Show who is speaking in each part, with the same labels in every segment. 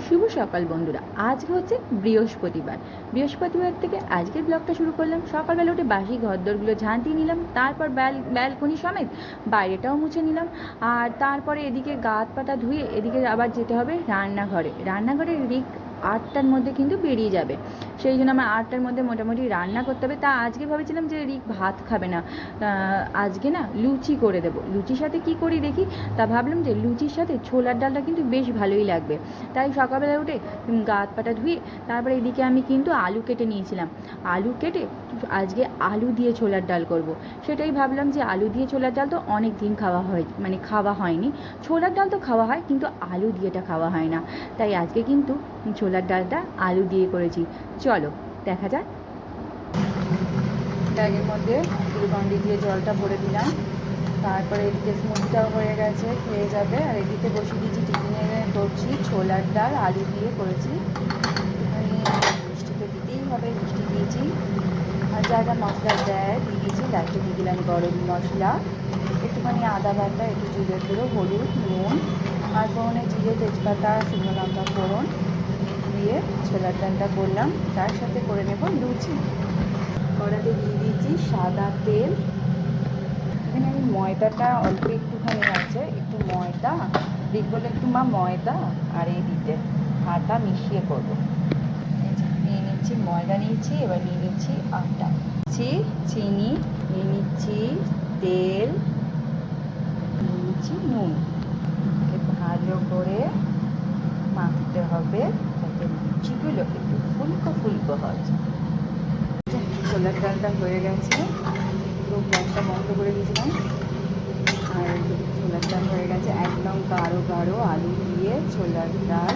Speaker 1: শুভ সকাল বন্ধুরা। আজকে হচ্ছে বৃহস্পতিবার থেকে আজকের ব্লগটা শুরু করলাম। সকালবেলা উঠে বাসি ঘরদোরগুলো ঝাঁটিয়ে নিলাম, তারপর ব্যালকনি সমেত বাইরেটাও মুছে নিলাম। আর তারপরে এদিকে গা হাত পাটা ধুয়ে এদিকে আবার যেতে হবে রান্নাঘরে রিক 8টার মধ্যে কিন্তু বেরিয়ে যাবে। সেই জন্য আমার 8টার মধ্যে মোটামুটি রান্না করতে হবে। তা আজকে ভেবেছিলাম যে রিক ভাত খাবে না, আজকে না লুচি করে দেবো। লুচির সাথে কি করি দেখি। তা ভাবলাম যে লুচির সাথে ছোলার ডালটা কিন্তু বেশ ভালোই লাগবে। তাই সকালবেলা উঠে গা হাত পাটা ধুয়ে তারপরে এদিকে আমি কিন্তু আলু কেটে নিয়েছিলাম। আলু কেটে আজকে আলু দিয়ে ছোলার ডাল করব। সেটাই ভাবলাম যে আলু দিয়ে ছোলার ডাল তো অনেক দিন খাওয়া হয়নি। ছোলার ডাল তো খাওয়া হয়, কিন্তু আলু দিয়েটা খাওয়া হয় না। তাই আজকে কিন্তু ছোলার ডালটা আলু দিয়ে করেছি। চলো দেখা যাক। ব্যাগের মধ্যে গ্লুকন্ডি দিয়ে জলটা ভরে দিলাম। তারপরে এদিকে স্মুদিটাও হয়ে গেছে, খেয়ে যাবে। আর এদিকে বসিয়ে দিয়েছি টিফিনে করছি ছোলার ডাল আলু দিয়ে করেছি। একটুখানি মিষ্টি তো দিতেই হবে, মিষ্টি দিয়েছি। আর যা যা মশলা দেয় দিয়ে দিয়েছি। লাস্টে দিয়ে দিলাম গরম মশলা, একটুখানি আদা বাটা, একটু জিরে গুঁড়ো, হলুদ, নুন, আর ফোড়নে জিরে, তেজপাতা, শুকনো লঙ্কা ফোড়ন দিয়ে ছোলার ডালটা করলাম। তার সাথে করে নেব লুচি। কড়াতে দিয়ে দিয়েছি সাদা তেল। এখানে আমি ময়দাটা অল্প একটুখানি আছে, একটু ময়দা বলে একটু মা ময়দা আর এই দিতে আটা মিশিয়ে করবো। নিয়ে নিচ্ছি ময়দা, নিয়েছি এবার নিয়ে নিচ্ছি আটা, চিনি, নিয়ে নিচ্ছি তেল, নিয়ে নিচ্ছি নুন। ভালো করে মাখতে হবে যাতে লুচিগুলো একটু ফুলকো ফুলকো হয়। ছোলার ডালটা হয়ে গেছে, তো গ্যাসটা বন্ধ করে দিয়েছিলাম। আর ছোলার ডাল হয়ে গেছে একদম গাঢ় গাঢ় আলু দিয়ে ছোলার ডাল।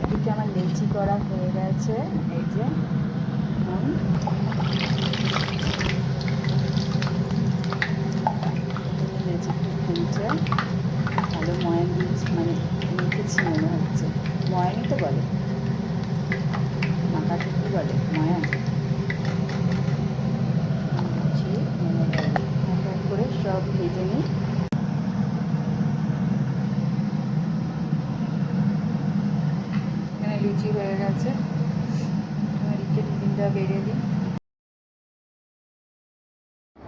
Speaker 1: এদিকে আমার লেচি করা হয়ে গেছে, এই যে লেচি ফুলছে। ভালো ময়ান দিয়েছি, মানে মেখেছি মনে হচ্ছে। ময়ানই তো বলে, মাখাকে কী বলে, ময়ান। করে সব ভেজে নিই। এখানে লুচি হয়ে গেছে, টিফিনটা বেরিয়ে দিই।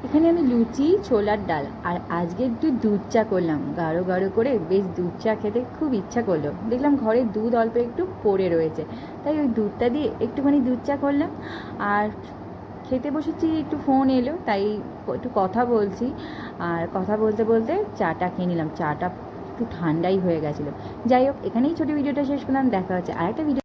Speaker 1: এখানে আমি লুচি, ছোলার ডাল আর আজকে একটু দুধ চা করলাম। গাঢ় গাঢ় করে বেশ দুধ চা খেতে খুব ইচ্ছা করলো। দেখলাম ঘরে দুধ অল্প একটু পড়ে রয়েছে, তাই ওই দুধটা দিয়ে একটুখানি দুধ চা করলাম। আর খেতে বসেছি, একটু ফোন এলো তাই একটু কথা বলছি। আর কথা বলতে বলতে চাটা খেয়ে নিলাম। চাটা একটু ঠান্ডাই হয়ে গেছিলো। যাই হোক, এখানেই ছোটো ভিডিওটা শেষ করলাম। দেখা হচ্ছে আরেকটা ভিডিও।